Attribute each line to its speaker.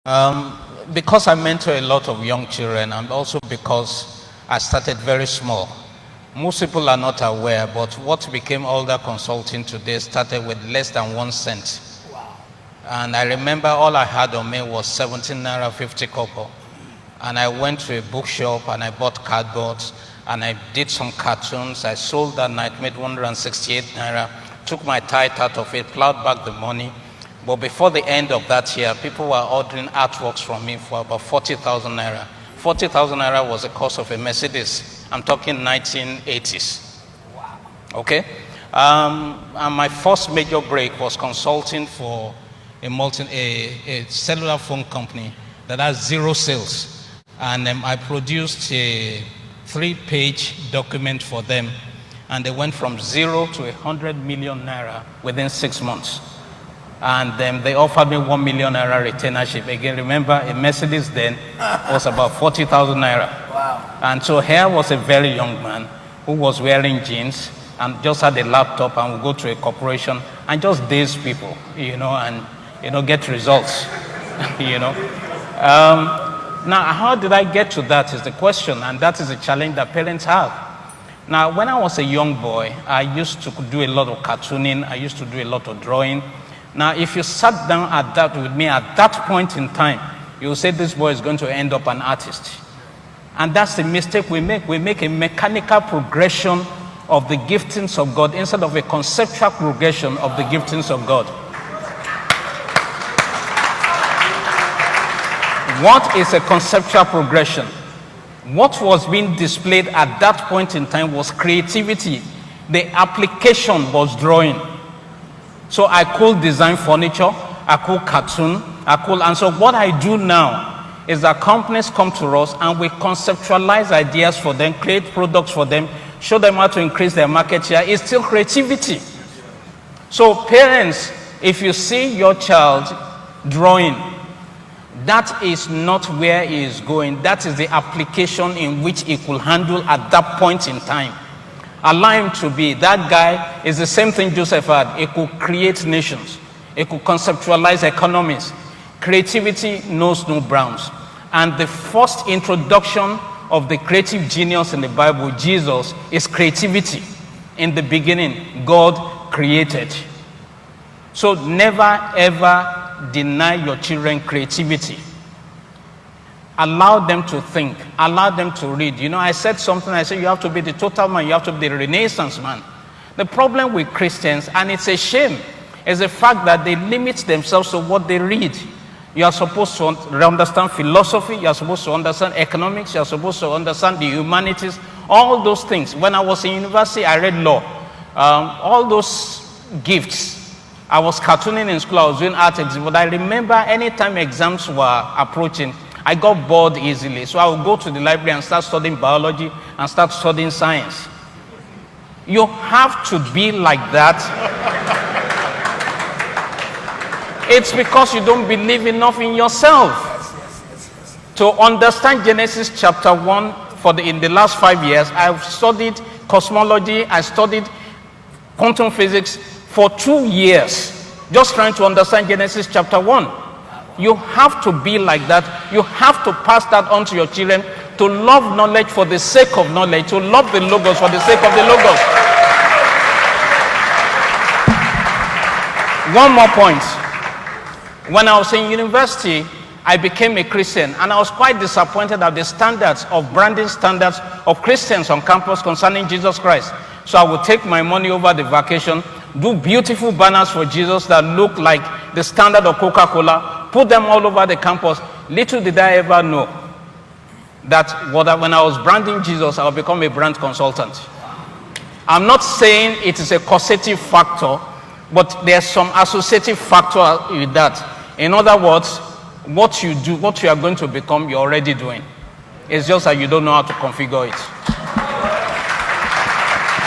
Speaker 1: Because I mentor a lot of young children, and also because I started very small. Most people are not aware, but what became Elder Consulting today started with less than 1 cent.
Speaker 2: Wow.
Speaker 1: And I remember all I had on me was 17 naira 50 kobo. And I went to a bookshop and I bought cardboard and I did some cartoons. I sold that night, made 168 naira, took my tithe out of it, plowed back the money. But before the end of that year, people were ordering artworks from me for about 40,000 naira. 40,000 naira was the cost of a Mercedes. I'm talking 1980s.
Speaker 2: Wow.
Speaker 1: Okay? And my first major break was consulting for a cellular phone company that has 0 sales. And I produced a 3-page document for them. And they went from 0 to 100 million naira within 6 months. And then they offered me 1 million naira retainership. Again, remember, a Mercedes then was about 40,000 naira.
Speaker 2: Wow.
Speaker 1: And so here was a very young man who was wearing jeans and just had a laptop and would go to a corporation and just daze people, and, get results, Now, how did I get to that is the question, and that is a challenge that parents have. Now, when I was a young boy, I used to do a lot of cartooning. I used to do a lot of drawing. Now, if you sat down with me at that point in time, you will say this boy is going to end up an artist. And that's the mistake we make. We make a mechanical progression of the giftings of God instead of a conceptual progression of the giftings of God. What is a conceptual progression? What was being displayed at that point in time was creativity. The application was drawing. So I could design furniture, I could cartoon, and so what I do now is that companies come to us and we conceptualize ideas for them, create products for them, show them how to increase their market share. It's still creativity. So parents, if you see your child drawing, that is not where he is going. That is the application in which he could handle at that point in time. Allow him to be. That guy is the same thing Joseph had. He could create nations. He could conceptualize economies. Creativity knows no bounds. And the first introduction of the creative genius in the Bible, Jesus, is creativity. In the beginning, God created. So never ever deny your children creativity. Allow them to think. Allow them to read. I said something. I said you have to be the total man. You have to be the Renaissance man. The problem with Christians, and it's a shame, is the fact that they limit themselves to what they read. You are supposed to understand philosophy. You are supposed to understand economics. You are supposed to understand the humanities. All those things. When I was in university, I read law. All those gifts. I was cartooning in school. I was doing art exhibit. But I remember anytime exams were approaching, I got bored easily, so I would go to the library and start studying biology and start studying science. You have to be like that. It's because you don't believe enough in yourself. To understand Genesis chapter 1 in the last 5 years, I've studied cosmology, I studied quantum physics for 2 years, just trying to understand Genesis chapter 1. You have to be like that. You have to pass that on to your children, to love knowledge for the sake of knowledge, to love the logos for the sake of the logos. One more point. When I was in university, I became a Christian, and I was quite disappointed at the standards of branding standards of Christians on campus concerning Jesus Christ. So I would take my money over the vacation, do beautiful banners for Jesus that look like the standard of Coca-Cola, put them all over the campus. Little did I ever know that when I was branding Jesus, I would become a brand consultant. I'm not saying it is a causative factor, but there's some associative factor with that. In other words, what you do, what you are going to become, you're already doing. It's just that you don't know how to configure it.